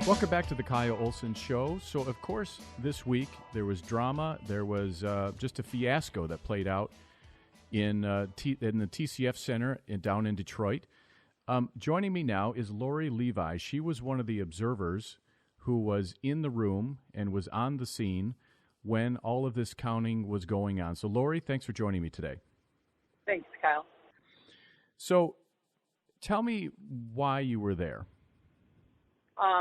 Welcome back to the Kyle Olson Show. So, of course, this week there was drama. There was just a fiasco that played out in the TCF Center down in Detroit. Joining me now is Lori Levi. She was one of the observers who was in the room and was on the scene when all of this counting was going on. So, Lori, thanks for joining me today. Thanks, Kyle. So, tell me why you were there.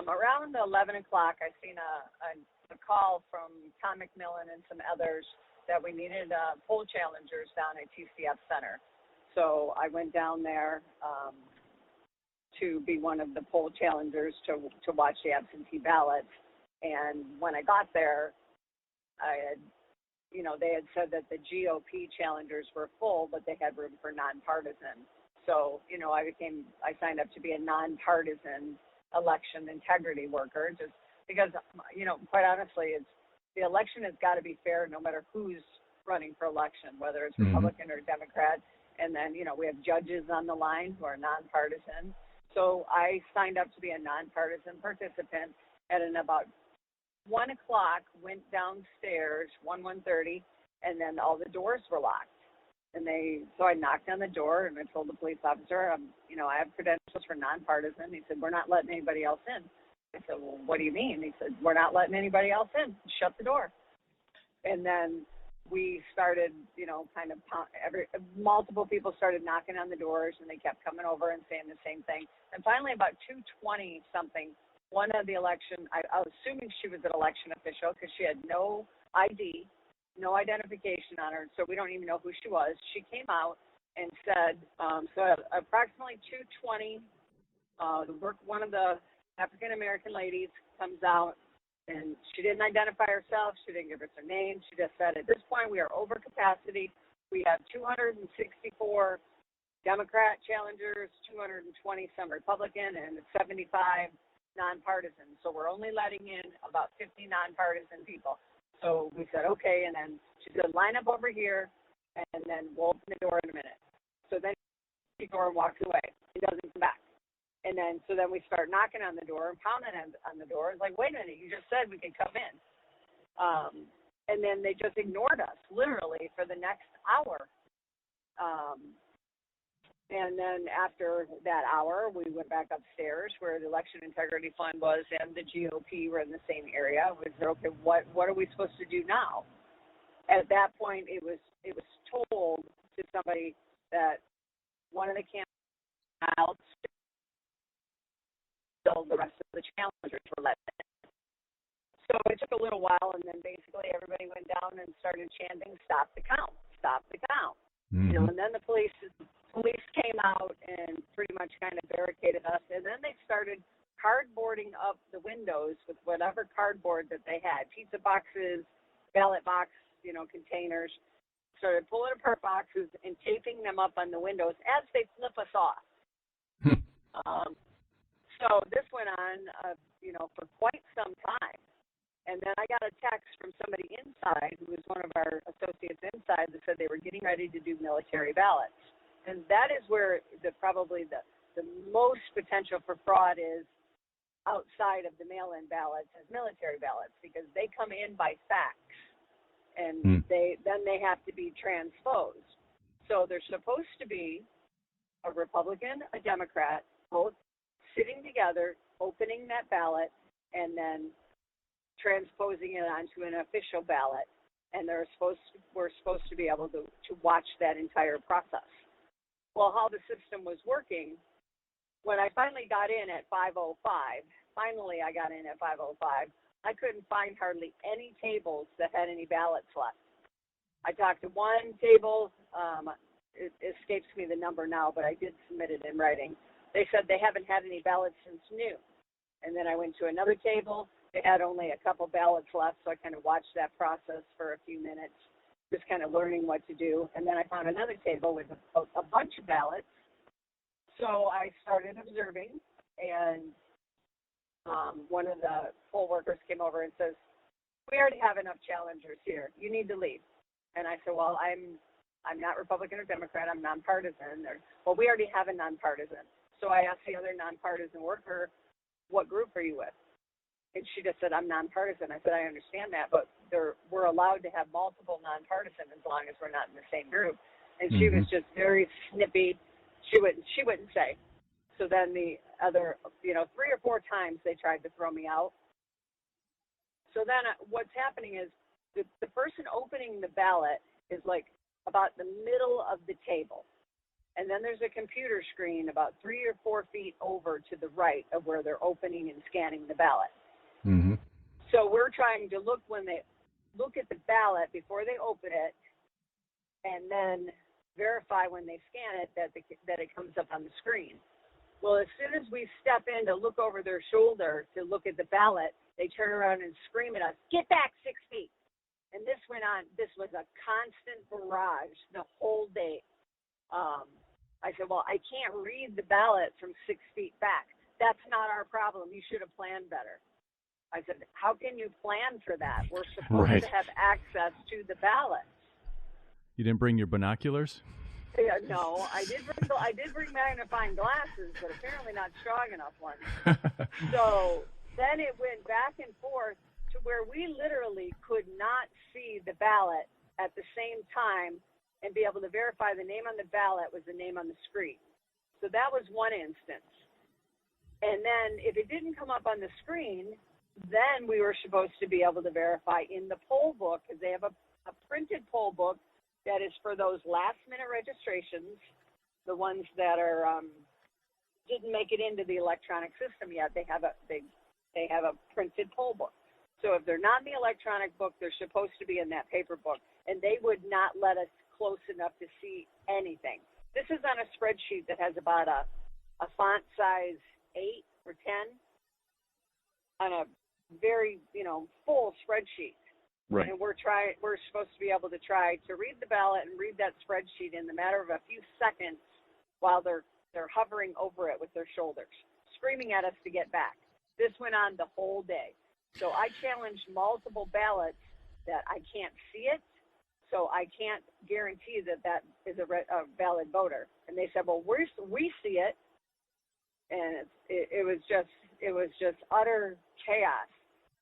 Around 11 o'clock, I seen a call from Tom McMillan and some others that we needed poll challengers down at TCF Center. So I went down there to be one of the poll challengers to watch the absentee ballots. And when I got there, they had said that the GOP challengers were full, but they had room for nonpartisan. So, I signed up to be a nonpartisan election integrity worker, just because, quite honestly, the election has got to be fair no matter who's running for election, whether it's Republican or Democrat. And then, we have judges on the line who are nonpartisan. So I signed up to be a nonpartisan participant, and about 1 o'clock went downstairs, 1:30, and then all the doors were locked. So I knocked on the door and I told the police officer, I have credentials for nonpartisan. He said, we're not letting anybody else in. I said, well, what do you mean? He said, we're not letting anybody else in. Shut the door. And then we started, multiple people started knocking on the doors, and they kept coming over and saying the same thing. And finally, about 2:20 something, one of the election, I was assuming she was an election official because she had no ID, no identification on her, so we don't even know who she was. She came out and said, so approximately 2:20, one of the African-American ladies comes out, and she didn't identify herself. She didn't give us her name. She just said, at this point, we are over capacity. We have 264 Democrat challengers, 220 some Republican, and 75 nonpartisan. So we're only letting in about 50 nonpartisan people. So we said, okay, and then she said, line up over here, and then we'll open the door in a minute. So then she goes and walks away. He doesn't come back. And then we start knocking on the door and pounding on the door. It's like, wait a minute, you just said we could come in. And then they just ignored us, literally, for the next hour. And then after that hour, we went back upstairs where the Election Integrity Fund was and the GOP were in the same area. We said, okay, what are we supposed to do now? At that point, it was told to somebody that one of the candidates, still the rest of the challengers were let in. So it took a little while, and then basically everybody went down and started chanting, stop the count, stop the count. Mm-hmm. And then the police came out and pretty much kind of barricaded us, and then they started cardboarding up the windows with whatever cardboard that they had, pizza boxes, ballot box, containers, started pulling apart boxes and taping them up on the windows as they flip us off. So this went on, for quite some time. And then I got a text from somebody inside, who was one of our associates inside, that said they were getting ready to do military ballots. And that is where probably the most potential for fraud is outside of the mail-in ballots as military ballots, because they come in by fax, and they have to be transposed. So there's supposed to be a Republican, a Democrat, both sitting together, opening that ballot, and then transposing it onto an official ballot, and we're supposed to be able to watch that entire process. Well, how the system was working, when I finally got in at 5:05, I couldn't find hardly any tables that had any ballots left. I talked to one table, it escapes me the number now, but I did submit it in writing. They said they haven't had any ballots since noon. And then I went to another table. They had only a couple ballots left, so I kind of watched that process for a few minutes, just kind of learning what to do. And then I found another table with a bunch of ballots. So I started observing, and one of the poll workers came over and says, we already have enough challengers here. You need to leave. And I said, well, I'm not Republican or Democrat. I'm nonpartisan. Well, we already have a nonpartisan. So I asked the other nonpartisan worker, what group are you with? And she just said, I'm nonpartisan. I said, I understand that, but we're allowed to have multiple nonpartisan as long as we're not in the same group. And she was just very snippy. She wouldn't say. So then the other, 3 or 4 times they tried to throw me out. So then what's happening is the person opening the ballot is like about the middle of the table. And then there's a computer screen about 3 or 4 feet over to the right of where they're opening and scanning the ballot. Mm-hmm. So we're trying to look when they look at the ballot before they open it, and then verify when they scan it that it comes up on the screen. Well, as soon as we step in to look over their shoulder to look at the ballot, they turn around and scream at us, "Get back 6 feet." And this went on. This was a constant barrage the whole day. I said, well, I can't read the ballot from 6 feet back. That's not our problem. You should have planned better. I said, how can you plan for that? We're supposed to have access to the ballots. You didn't bring your binoculars? Yeah, no, I did bring magnifying glasses, but apparently not strong enough ones. So then it went back and forth to where we literally could not see the ballot at the same time and be able to verify the name on the ballot was the name on the screen. So that was one instance. And then if it didn't come up on the screen, then we were supposed to be able to verify in the poll book, because they have a printed poll book that is for those last-minute registrations, the ones that are didn't make it into the electronic system yet. They have a printed poll book. So if they're not in the electronic book, they're supposed to be in that paper book, and they would not let us close enough to see anything. This is on a spreadsheet that has about a font size 8 or 10 on a very, full spreadsheet. Right. And we're supposed to be able to try to read the ballot and read that spreadsheet in the matter of a few seconds while they're hovering over it with their shoulders, screaming at us to get back. This went on the whole day. So I challenged multiple ballots that I can't see it, so I can't guarantee that is a valid voter. And they said, well, we see it. And it was just utter chaos.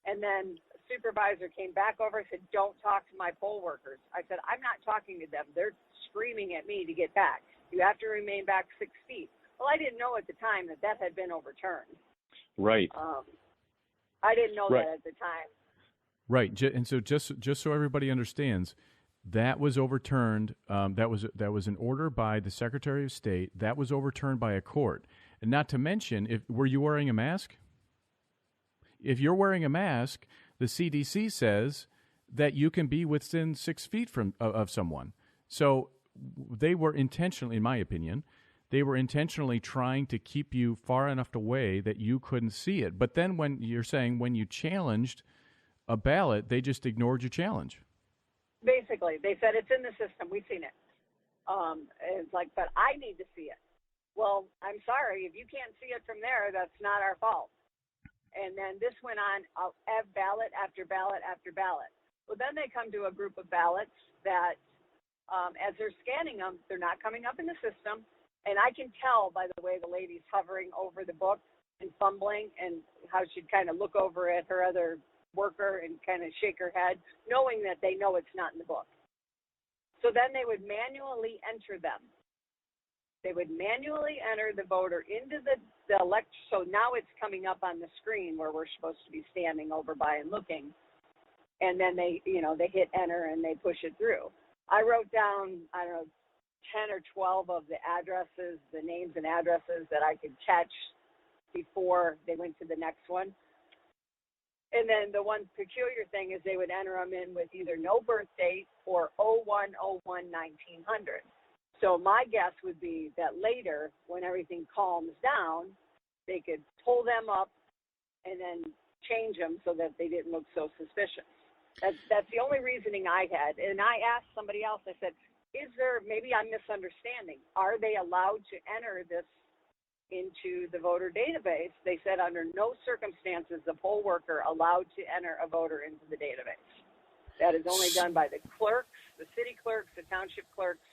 And then the supervisor came back over and said, don't talk to my poll workers. I said, I'm not talking to them. They're screaming at me to get back. You have to remain back 6 feet. Well, I didn't know at the time that had been overturned. Right. I didn't know that at the time. Right. And so just so everybody understands, that was overturned. That was an order by the Secretary of State. That was overturned by a court. And not to mention, were you wearing a mask? If you're wearing a mask, the CDC says that you can be within 6 feet of someone. So they were intentionally, in my opinion, trying to keep you far enough away that you couldn't see it. But then when you challenged a ballot, they just ignored your challenge. Basically, they said it's in the system. We've seen it. It's like, but I need to see it. Well, I'm sorry. If you can't see it from there, that's not our fault. And then this went on, ballot after ballot after ballot. Well, then they come to a group of ballots that, as they're scanning them, they're not coming up in the system. And I can tell by the way the lady's hovering over the book and fumbling, and how she'd kind of look over at her other worker and kind of shake her head, knowing that they know it's not in the book. So then they would manually enter them. They would manually enter the voter into the election. So now it's coming up on the screen where we're supposed to be standing over by and looking. And then they hit enter and they push it through. I wrote down, 10 or 12 of the addresses, the names and addresses that I could catch before they went to the next one. And then the one peculiar thing is they would enter them in with either no birth date or 01/01/1900. So my guess would be that later, when everything calms down, they could pull them up and then change them so that they didn't look so suspicious. That's the only reasoning I had. And I asked somebody else, I said, maybe I'm misunderstanding, are they allowed to enter this into the voter database? They said under no circumstances the poll worker allowed to enter a voter into the database. That is only done by the clerks, the city clerks, the township clerks,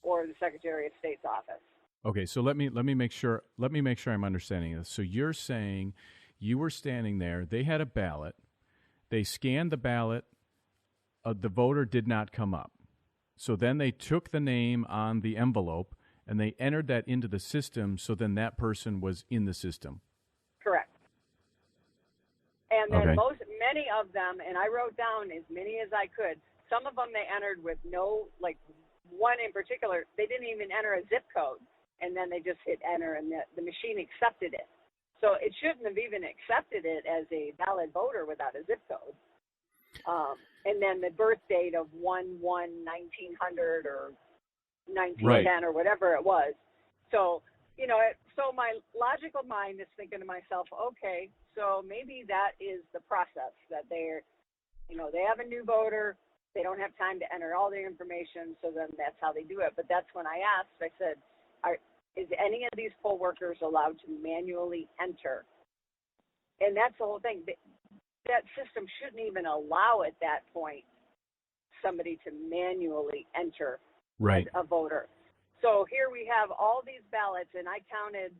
or the Secretary of State's office. Okay, so let me make sure I'm understanding this. So you're saying You were standing there. They had a ballot. They scanned the ballot. The voter did not come up. So then they took the name on the envelope and they entered that into the system, so then that person was in the system. Correct. And then Okay. many of them, and I wrote down as many as I could, some of them they entered with no, like one in particular, they didn't even enter a zip code, and then they just hit enter, and the machine accepted it. So it shouldn't have even accepted it as a valid voter without a zip code. And then the birth date of 1/1/1900 or 1910 or whatever it was. So, so my logical mind is thinking to myself, okay, so maybe that is the process that they're, they have a new voter. They don't have time to enter all their information. So then that's how they do it. But that's when I asked, I said, is any of these poll workers allowed to manually enter? And that's the whole thing. That system shouldn't even allow at that point somebody to manually enter as a voter. So here we have all these ballots, and I counted,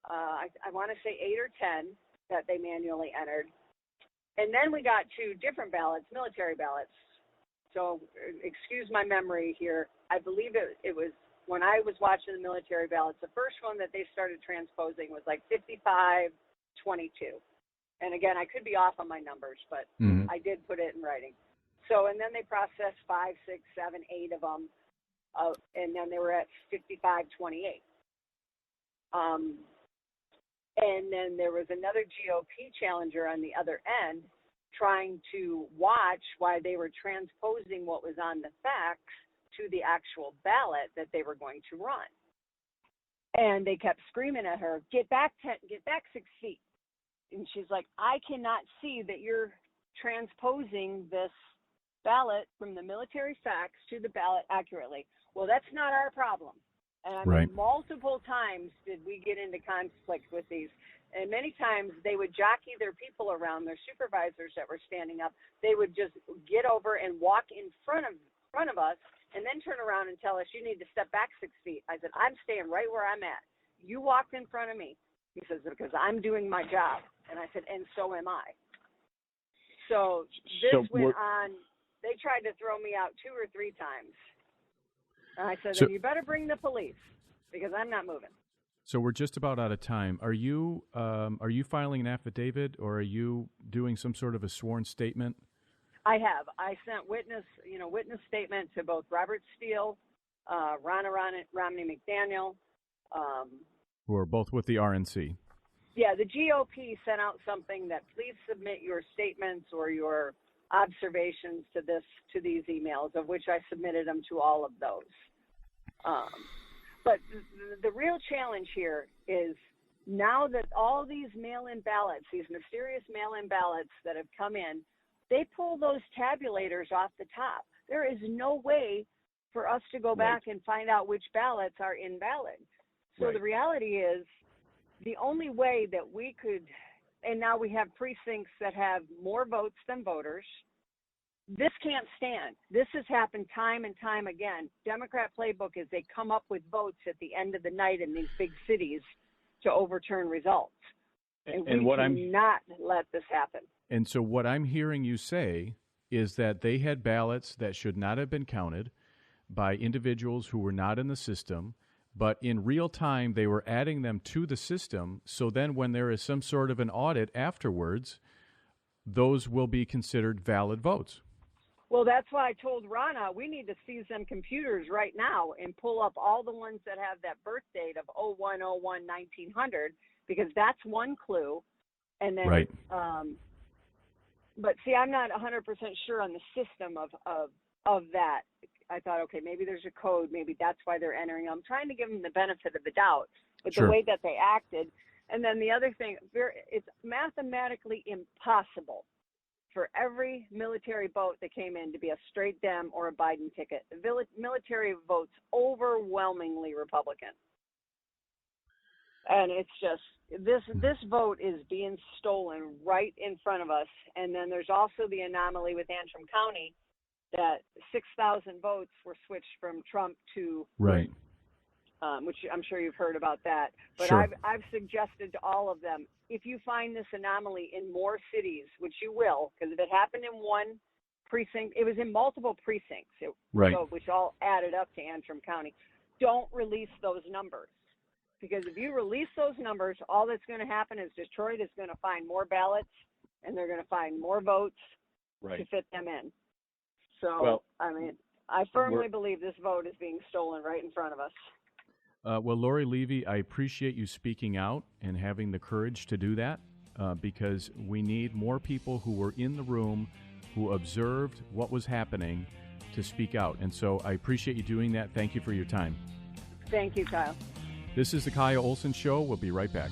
I want to say 8 or 10 that they manually entered. And then we got 2 different ballots, military ballots. So excuse my memory here. I believe it was when I was watching the military ballots, the first one that they started transposing was like 55-22. And again, I could be off on my numbers, but I did put it in writing. So, and then they processed 5, 6, 7, 8 of them, and then they were at 55-28. And then there was another GOP challenger on the other end trying to watch why they were transposing what was on the fax to the actual ballot that they were going to run. And they kept screaming at her, get back 6 feet. And she's like, I cannot see that you're transposing this ballot from the military fax to the ballot accurately. Well, that's not our problem. And I mean, multiple times did we get into conflict with these. And many times they would jockey their people around, their supervisors that were standing up. They would just get over and walk in front of us and then turn around and tell us, you need to step back 6 feet. I said, I'm staying right where I'm at. You walked in front of me. He says, because I'm doing my job. And I said, and so am I. So this went on. They tried to throw me out 2 or 3 times. And I said, then you better bring the police because I'm not moving. So we're just about out of time. Are you filing an affidavit, or are you doing some sort of a sworn statement? I have. I sent witness statement to both Robert Steele, Romney McDaniel. Who are both with the RNC. Yeah, the GOP sent out something that please submit your statements or your observations to these emails, of which I submitted them to all of those. But the real challenge here is now that all these mail-in ballots, these mysterious mail-in ballots that have come in, they pull those tabulators off the top. There is no way for us to go back and find out which ballots are invalid. So the reality is the only way that we could, and now we have precincts that have more votes than voters. This can't stand. This has happened time and time again. Democrat playbook is they come up with votes at the end of the night in these big cities to overturn results. And we cannot let this happen. And so what I'm hearing you say is that they had ballots that should not have been counted by individuals who were not in the system, but in real time they were adding them to the system. So then when there is some sort of an audit afterwards, those will be considered valid votes. Well, that's why I told Rana, we need to seize them computers right now and pull up all the ones that have that birth date of 01/01/1900, because that's one clue. And then, but see, I'm not 100% sure on the system of that. I thought, okay, maybe there's a code. Maybe that's why they're entering. I'm trying to give them the benefit of the doubt, but the way that they acted. And then the other thing, it's mathematically impossible for every military vote that came in to be a straight Dem or a Biden ticket. The military votes overwhelmingly Republican. And it's just, this vote is being stolen right in front of us. And then there's also the anomaly with Antrim County that 6,000 votes were switched from Trump to which I'm sure you've heard about that. But Sure. I've suggested to all of them, if you find this anomaly in more cities, which you will, because if it happened in one precinct, it was in multiple precincts, Right. which all added up to Antrim County. Don't release those numbers, because if you release those numbers, all that's going to happen is Detroit is going to find more ballots, and they're going to find more votes to fit them in. So, Well, I mean, I firmly believe this vote is being stolen right in front of us. Well, Lori Levy, I appreciate you speaking out and having the courage to do that, because we need more people who were in the room, who observed what was happening, to speak out. And so I appreciate you doing that. Thank you for your time. Thank you, Kyle. This is the Kyle Olson Show. We'll be right back.